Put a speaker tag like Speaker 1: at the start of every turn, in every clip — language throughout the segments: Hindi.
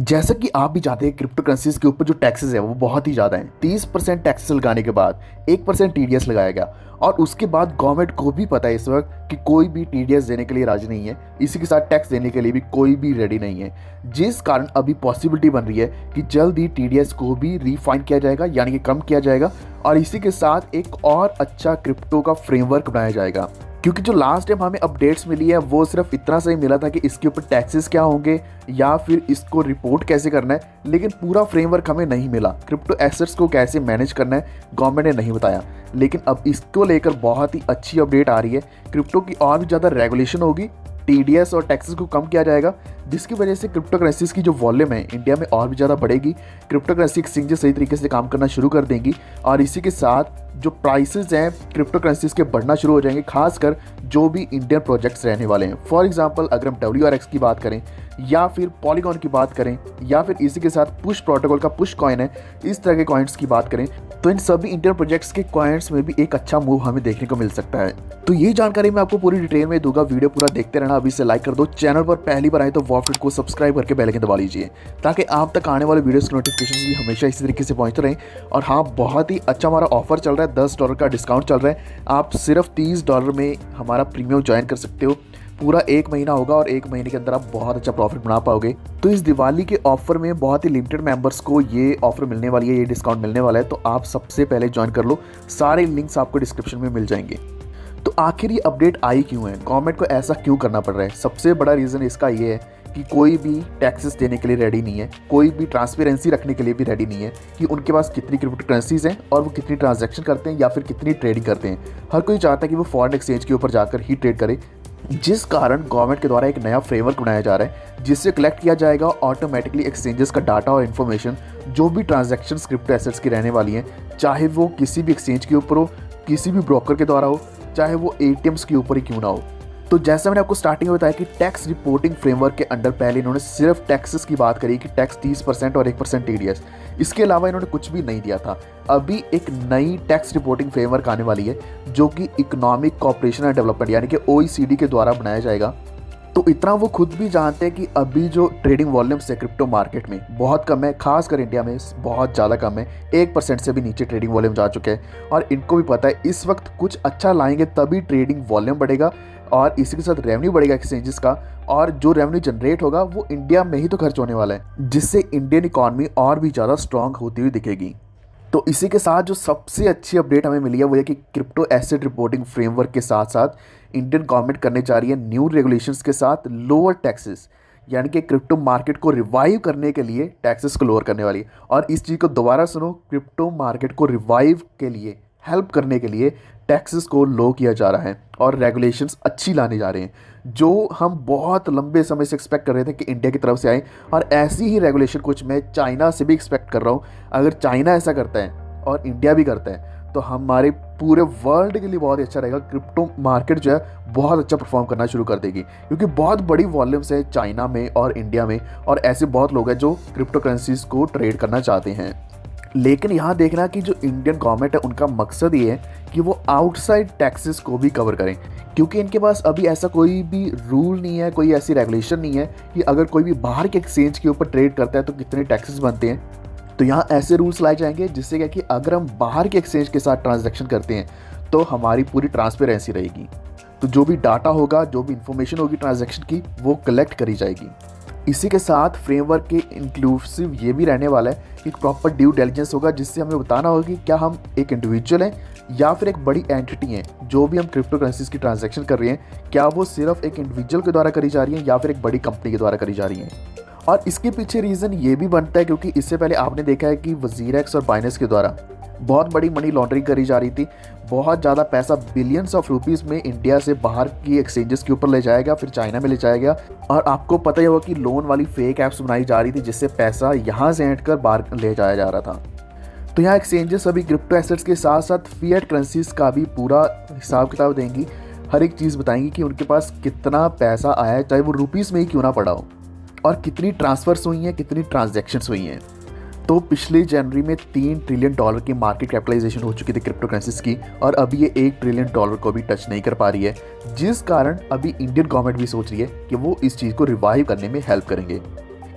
Speaker 1: जैसा कि आप भी जानते हैं क्रिप्टो करेंसीज के ऊपर जो टैक्सेस है वो बहुत ही ज़्यादा हैं। 30% टैक्सेस लगाने के बाद 1% टीडीएस लगाया गया और उसके बाद गवर्नमेंट को भी पता है इस वक्त कि कोई भी टीडीएस देने के लिए राजी नहीं है। इसी के साथ टैक्स देने के लिए भी कोई भी रेडी नहीं है, जिस कारण अभी पॉसिबिलिटी बन रही है कि जल्द ही टीडीएस को भी रिफाइन किया जाएगा, यानी कि कम किया जाएगा और इसी के साथ एक और अच्छा क्रिप्टो का फ्रेमवर्क बनाया जाएगा। क्योंकि जो लास्ट टाइम हमें अपडेट्स मिली है वो सिर्फ इतना सही मिला था कि इसके ऊपर टैक्सेस क्या होंगे या फिर इसको रिपोर्ट कैसे करना है, लेकिन पूरा फ्रेमवर्क हमें नहीं मिला। क्रिप्टो एसेट्स को कैसे मैनेज करना है गवर्नमेंट ने नहीं बताया, लेकिन अब इसको लेकर बहुत ही अच्छी अपडेट आ रही है। क्रिप्टो की और भी ज़्यादा रेगुलेशन होगी, टीडीएस और टैक्सेस को कम किया जाएगा, जिसकी वजह से क्रिप्टो करेंसीज की जो वॉल्यूम है इंडिया में और भी ज़्यादा बढ़ेगी। क्रिप्टो करेंसी एक्सचेंजेस सही तरीके से काम करना शुरू कर देंगी और इसी के साथ जो प्राइसेस हैं क्रिप्टो करेंसीज के बढ़ना शुरू हो जाएंगे, खासकर जो भी इंडियन प्रोजेक्ट्स रहने वाले हैं। फॉर एग्जांपल अगर हम WRX की बात करें या फिर पॉलीगॉन की बात करें या फिर इसी के साथ पुश प्रोटोकॉल का पुश कॉइन है, इस तरह के कॉइन्स की बात करें तो इन सभी इंडियन प्रोजेक्ट्स के कॉइन्स में भी एक अच्छा मूव हमें देखने को मिल सकता है। तो ये जानकारी मैं आपको पूरी डिटेल में दूंगा, वीडियो पूरा देखते रहना। अभी से लाइक कर दो, चैनल पर पहली बार आए तो वॉफिट को सब्सक्राइब करके बेल आइकन दबा लीजिए ताकि आप तक आने वाले वीडियोस के नोटिफिकेशन भी हमेशा इसी तरीके से पहुंचते रहें। और हाँ, बहुत ही अच्छा हमारा ऑफर चल रहा है, $10 का डिस्काउंट चल रहा है। आप सिर्फ $30 में हमारा प्रीमियम ज्वाइन कर सकते हो। पूरा 1 महीना होगा और 1 महीने के अंदर आप बहुत अच्छा प्रॉफिट बना पाओगे। तो इस दिवाली के ऑफर में बहुत ही लिमिटेड मेंबर्स को ये ऑफर मिलने वाली है, ये डिस्काउंट मिलने वाला है, तो आप सबसे पहले ज्वाइन कर लो। सारे लिंक्स आपको डिस्क्रिप्शन में मिल जाएंगे। तो आखिर ये अपडेट आई क्यों है, गवर्नमेंट को ऐसा क्यों करना पड़ रहा है? सबसे बड़ा रीज़न इसका ये है कि कोई भी टैक्सेस देने के लिए रेडी नहीं है, कोई भी ट्रांसपेरेंसी रखने के लिए भी रेडी नहीं है कि उनके पास कितनी क्रिप्टो करेंसीज हैं और वो कितनी ट्रांजैक्शन करते हैं या फिर कितनी ट्रेडिंग करते हैं। हर कोई चाहता है कि वो फॉरेन एक्सचेंज के ऊपर जाकर ही ट्रेड करे, जिस कारण गवर्नमेंट के द्वारा एक नया फ्रेमवर्क बनाया जा रहा है जिससे कलेक्ट किया जाएगा ऑटोमेटिकली एक्सचेंजेस का डाटा और इन्फॉर्मेशन, जो भी ट्रांजैक्शन क्रिप्टो एसेट्स की रहने वाली हैं, चाहे वो किसी भी एक्सचेंज के ऊपर हो, किसी भी ब्रोकर के द्वारा हो, चाहे वो ATMs के ऊपर ही क्यों ना हो। तो जैसा मैंने आपको स्टार्टिंग में बताया कि टैक्स रिपोर्टिंग फ्रेमवर्क के अंडर पहले इन्होंने सिर्फ टैक्सेस की बात करी कि टैक्स 30% और 1% टीडीएस, इसके अलावा इन्होंने कुछ भी नहीं दिया था। अभी एक नई टैक्स रिपोर्टिंग फ्रेमवर्क आने वाली है जो कि इकोनॉमिक कोऑपरेशन एंड डेवलपमेंट यानी कि OECD के द्वारा बनाया जाएगा। तो इतना वो खुद भी जानते हैं कि अभी जो ट्रेडिंग वॉल्यूम्स है क्रिप्टो मार्केट में बहुत कम है, खासकर इंडिया में बहुत ज़्यादा कम है। 1% से भी नीचे ट्रेडिंग वॉल्यूम जा चुके हैं और इनको भी पता है इस वक्त कुछ अच्छा लाएंगे तभी ट्रेडिंग वॉल्यूम बढ़ेगा और इसी के साथ रेवेन्यू बढ़ेगा एक्सचेंजेस का, और जो रेवेन्यू जनरेट होगा वो इंडिया में ही तो खर्च होने वाला है, जिससे इंडियन इकॉनमी और भी ज़्यादा स्ट्रांग होती हुई दिखेगी। तो इसी के साथ जो सबसे अच्छी अपडेट हमें मिली है वो है कि क्रिप्टो एसेट रिपोर्टिंग फ्रेमवर्क के साथ साथ इंडियन गवर्नमेंट करने जा रही है न्यू रेगुलेशंस के साथ लोअर टैक्सेस, यानी कि क्रिप्टो मार्केट को रिवाइव करने के लिए टैक्सेस को लोअर करने वाली है। और इस चीज़ को दोबारा सुनो, क्रिप्टो मार्केट को रिवाइव के लिए हेल्प करने के लिए टैक्सेस को लो किया जा रहा है और रेगुलेशंस अच्छी लाने जा रहे हैं, जो हम बहुत लंबे समय से एक्सपेक्ट कर रहे थे कि इंडिया की तरफ से आए। और ऐसी ही रेगुलेशन कुछ मैं चाइना से भी एक्सपेक्ट कर रहा हूँ। अगर चाइना ऐसा करता है और इंडिया भी करता है तो हमारे पूरे वर्ल्ड के लिए बहुत ही अच्छा रहेगा। क्रिप्टो मार्केट जो है बहुत अच्छा परफॉर्म करना शुरू कर देगी, क्योंकि बहुत बड़ी वॉल्यूम्स है चाइना में और इंडिया में और ऐसे बहुत लोग हैं जो क्रिप्टो करेंसीज को ट्रेड करना चाहते हैं। लेकिन यहाँ देखना कि जो इंडियन गवर्नमेंट है उनका मकसद ये है कि वो आउटसाइड टैक्सेस को भी कवर करें, क्योंकि इनके पास अभी ऐसा कोई भी रूल नहीं है, कोई ऐसी रेगुलेशन नहीं है कि अगर कोई भी बाहर के एक्सचेंज के ऊपर ट्रेड करता है तो कितने टैक्सेस बनते हैं। तो यहाँ ऐसे रूल्स लाए जाएंगे जिससे क्या कि अगर हम बाहर के एक्सचेंज के साथ ट्रांजैक्शन करते हैं तो हमारी पूरी ट्रांसपेरेंसी रहेगी, तो जो भी डाटा होगा, जो भी इंफॉर्मेशन होगी ट्रांजैक्शन की, वो कलेक्ट करी जाएगी। इसी के साथ फ्रेमवर्क के इंक्लूसिव ये भी रहने वाला है कि प्रॉपर ड्यू डिलिजेंस होगा, जिससे हमें बताना होगा कि क्या हम एक इंडिविजुअल हैं या फिर एक बड़ी एंटिटी हैं। जो भी हम क्रिप्टो करेंसीज की ट्रांजैक्शन कर रहे हैं, क्या वो सिर्फ एक इंडिविजुअल के द्वारा करी जा रही है या फिर एक बड़ी कंपनी के द्वारा करी जा रही है। और इसके पीछे रीज़न ये भी बनता है क्योंकि इससे पहले आपने देखा है कि WazirX और बाइनेंस के द्वारा बहुत बड़ी मनी लॉन्ड्रिंग करी जा रही थी। बहुत ज़्यादा पैसा बिलियंस ऑफ रुपीज़ में इंडिया से बाहर की एक्सचेंजेस के ऊपर ले जाएगा, फिर चाइना में ले जाएगा। और आपको पता ही होगा कि लोन वाली फेक ऐप्स बनाई जा रही थी जिससे पैसा यहाँ से हट कर बाहर ले जाया जा रहा था। तो यहाँ एक्सचेंजेस अभी क्रिप्टो एसेट्स के साथ साथ फिएट करेंसीज का भी पूरा हिसाब किताब देंगी, हर एक चीज़ बताएंगी कि उनके पास कितना पैसा आया है, चाहे वो रुपीज़ में ही क्यों ना पड़ा हो, और कितनी ट्रांसफ़र्स हुई हैं, कितनी ट्रांजैक्शंस हुई हैं। तो पिछले जनवरी में $3 ट्रिलियन की मार्केट कैपिटलाइजेशन हो चुकी थी क्रिप्टो करेंसीज की, और अभी ये $1 ट्रिलियन को भी टच नहीं कर पा रही है, जिस कारण अभी इंडियन गवर्नमेंट भी सोच रही है कि वो इस चीज़ को रिवाइव करने में हेल्प करेंगे।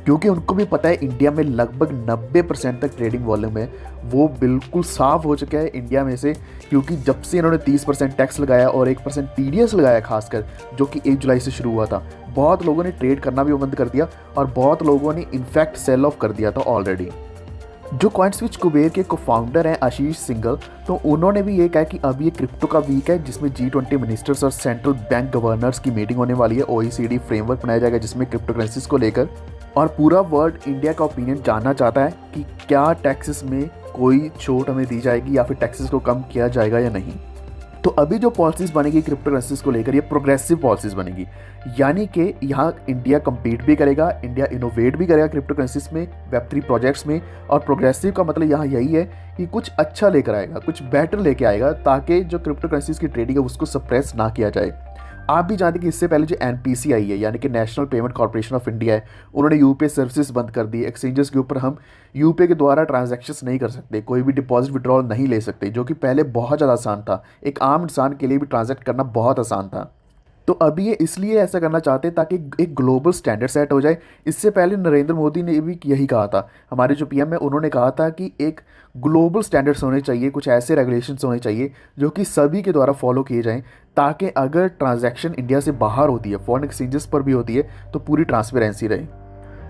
Speaker 1: क्योंकि उनको भी पता है इंडिया में लगभग 90% तक ट्रेडिंग वॉल्यूम है वो बिल्कुल साफ हो चुका है इंडिया में से, क्योंकि जब से इन्होंने 30% टैक्स लगाया और 1% TDS लगाया खासकर, जो कि 1 जुलाई से शुरू हुआ था, बहुत लोगों ने ट्रेड करना भी बंद कर दिया और बहुत लोगों ने इनफैक्ट सेल ऑफ कर दिया था ऑलरेडी। जो कॉइनस्विच कुबेर के को फाउंडर हैं आशीष सिंघल, तो उन्होंने भी ये कहा कि अभी ये क्रिप्टो का वीक है जिसमें G20 मिनिस्टर्स और सेंट्रल बैंक गवर्नर्स की मीटिंग होने वाली है। OECD फ्रेमवर्क बनाया जाएगा जिसमें क्रिप्टो करेंसीज को लेकर, और पूरा वर्ल्ड इंडिया का ओपिनियन जानना चाहता है कि क्या टैक्सेस में कोई छूट हमें दी जाएगी या फिर टैक्सेस को कम किया जाएगा या नहीं। तो अभी जो पॉलिसीज़ बनेगी क्रिप्टो करेंसीज को लेकर, ये प्रोग्रेसिव पॉलिसीज़ बनेगी, यानी कि यहाँ इंडिया कम्पीट भी करेगा, इंडिया इनोवेट भी करेगा क्रिप्टो करेंसीज में, Web3 प्रोजेक्ट्स में। और प्रोग्रेसिव का मतलब यहाँ यही है कि कुछ अच्छा लेकर आएगा, कुछ बेटर लेके आएगा, ताकि जो क्रिप्टो करेंसीज की ट्रेडिंग है उसको सप्रेस ना किया जाए। आप भी जानते हैं कि इससे पहले जो NPC आई है, यानी कि national payment corporation of India है, उन्होंने यूपीआई सर्विसेज बंद कर दी। एक्सचेंजेस के ऊपर हम यूपीआई के द्वारा ट्रांजैक्शंस नहीं कर सकते, कोई भी डिपॉजिट विड्रॉल नहीं ले सकते, जो कि पहले बहुत ज़्यादा आसान था। एक आम इंसान के लिए भी ट्रांजैक्ट करना बहुत आसान था। तो अभी ये इसलिए ऐसा करना चाहते हैं ताकि एक ग्लोबल स्टैंडर्ड सेट हो जाए। इससे पहले नरेंद्र मोदी ने भी यही कहा था, हमारे जो PM है उन्होंने कहा था कि एक ग्लोबल स्टैंडर्ड्स होने चाहिए, कुछ ऐसे रेगुलेशंस होने चाहिए जो कि सभी के द्वारा फॉलो किए जाएं, ताकि अगर ट्रांजैक्शन इंडिया से बाहर होती है, फॉरेन एक्सचेंजेस पर भी होती है, तो पूरी ट्रांसपेरेंसी रहे।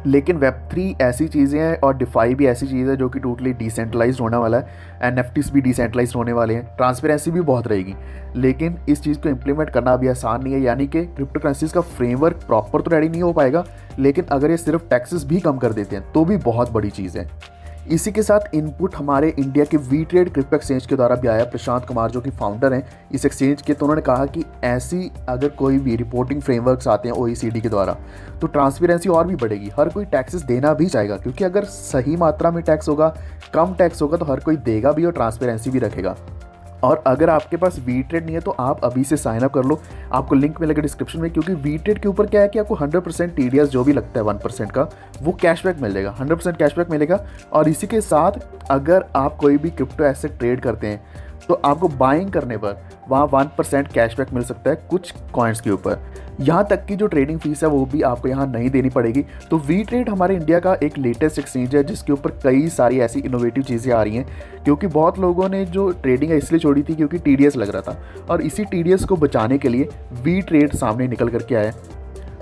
Speaker 1: लेकिन Web3 ऐसी चीज़ें हैं और डिफाई भी ऐसी चीज़ है जो कि टोटली डिसेंट्रलाइज्ड होने वाला है। NFTs भी डिसेंट्रलाइज्ड होने वाले हैं, ट्रांसपेरेंसी भी बहुत रहेगी। लेकिन इस चीज़ को इम्प्लीमेंट करना अभी आसान नहीं है, यानी कि क्रिप्टो करेंसीज का फ्रेमवर्क प्रॉपर तो रेडी नहीं हो पाएगा, लेकिन अगर ये सिर्फ टैक्सेस भी कम कर देते हैं तो भी बहुत बड़ी चीज़ है। इसी के साथ इनपुट हमारे इंडिया के वीट्रेड क्रिप्टो एक्सचेंज के द्वारा भी आया। प्रशांत कुमार जो कि फाउंडर हैं इस एक्सचेंज के, तो उन्होंने कहा कि ऐसी अगर कोई भी रिपोर्टिंग फ्रेमवर्क्स आते हैं OECD के द्वारा, तो ट्रांसपेरेंसी और भी बढ़ेगी, हर कोई टैक्सेस देना भी चाहेगा, क्योंकि अगर सही मात्रा में टैक्स होगा, कम टैक्स होगा, तो हर कोई देगा भी और ट्रांसपेरेंसी भी रखेगा। और अगर आपके पास वीट्रेड नहीं है तो आप अभी से साइन अप कर लो, आपको लिंक मिलेगा डिस्क्रिप्शन में। क्योंकि वीट्रेड के ऊपर क्या है कि आपको 100% TDS जो भी लगता है 1% का, वो कैशबैक मिलेगा, 100% कैशबैक मिलेगा। और इसी के साथ अगर आप कोई भी क्रिप्टो एसेट ट्रेड करते हैं तो आपको बाइंग करने पर वहाँ 1% कैशबैक मिल सकता है कुछ कॉइन्स के ऊपर। यहाँ तक की जो ट्रेडिंग फीस है वो भी आपको यहाँ नहीं देनी पड़ेगी। तो वीट्रेड हमारे इंडिया का एक लेटेस्ट एक्सचेंज है जिसके ऊपर कई सारी ऐसी इनोवेटिव चीज़ें आ रही हैं, क्योंकि बहुत लोगों ने जो ट्रेडिंग है इसलिए छोड़ी थी क्योंकि TDS लग रहा था, और इसी TDS को बचाने के लिए वीट्रेड सामने निकल करके आया।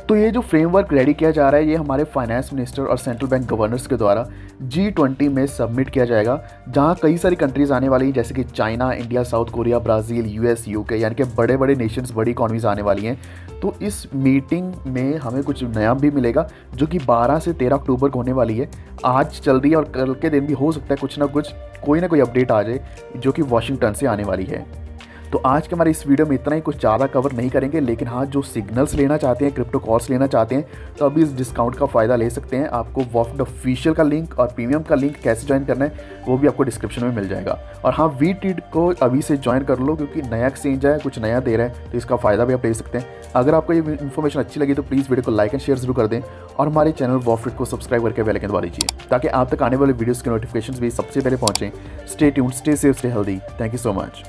Speaker 1: तो ये जो फ्रेमवर्क रेडी किया जा रहा है ये हमारे फाइनेंस मिनिस्टर और सेंट्रल बैंक गवर्नर्स के द्वारा G20 में सबमिट किया जाएगा, जहां कई सारी कंट्रीज़ आने वाली हैं, जैसे कि China, India, south Korea, Brazil, US, UK, यानी कि बड़े बड़े नेशंस, बड़ी इकॉनमीज आने वाली हैं। तो इस मीटिंग में हमें कुछ नया भी मिलेगा, जो कि 12 से 13 अक्टूबर को होने वाली है। आज चल रही है और कल के दिन भी हो सकता है कुछ ना कुछ, कोई ना कोई अपडेट आ जाए जो कि वाशिंगटन से आने वाली है। तो आज के हमारे इस वीडियो में इतना ही, कुछ ज़्यादा कवर नहीं करेंगे। लेकिन हाँ, जो सिग्नल्स लेना चाहते हैं, क्रिप्टो कॉल्स लेना चाहते हैं, तो अभी इस डिस्काउंट का फ़ायदा ले सकते हैं। आपको वॉफ्ट ऑफिशियल का लिंक और प्रीमियम का लिंक कैसे ज्वाइन करना है वो भी आपको डिस्क्रिप्शन में मिल जाएगा। और हाँ, वीट्रेड को अभी से ज्वाइन कर लो, क्योंकि नया एक्सचेंज है, कुछ नया दे रहा है, तो इसका फ़ायदा भी आप ले सकते हैं। अगर आपको ये इन्फॉर्मेशन अच्छी लगी तो प्लीज़ वीडियो को लाइक एंड शेयर जरूर कर दें, और हमारे चैनल वॉफ्ट को सब्सक्राइब करके बेल आइकन दबा दीजिए, ताकि आप तक आने वाले वीडियोज़ के नोटिफिकेशन भी सबसे पहले पहुँचें। Stay tuned, stay safe, stay healthy. Thank you so much.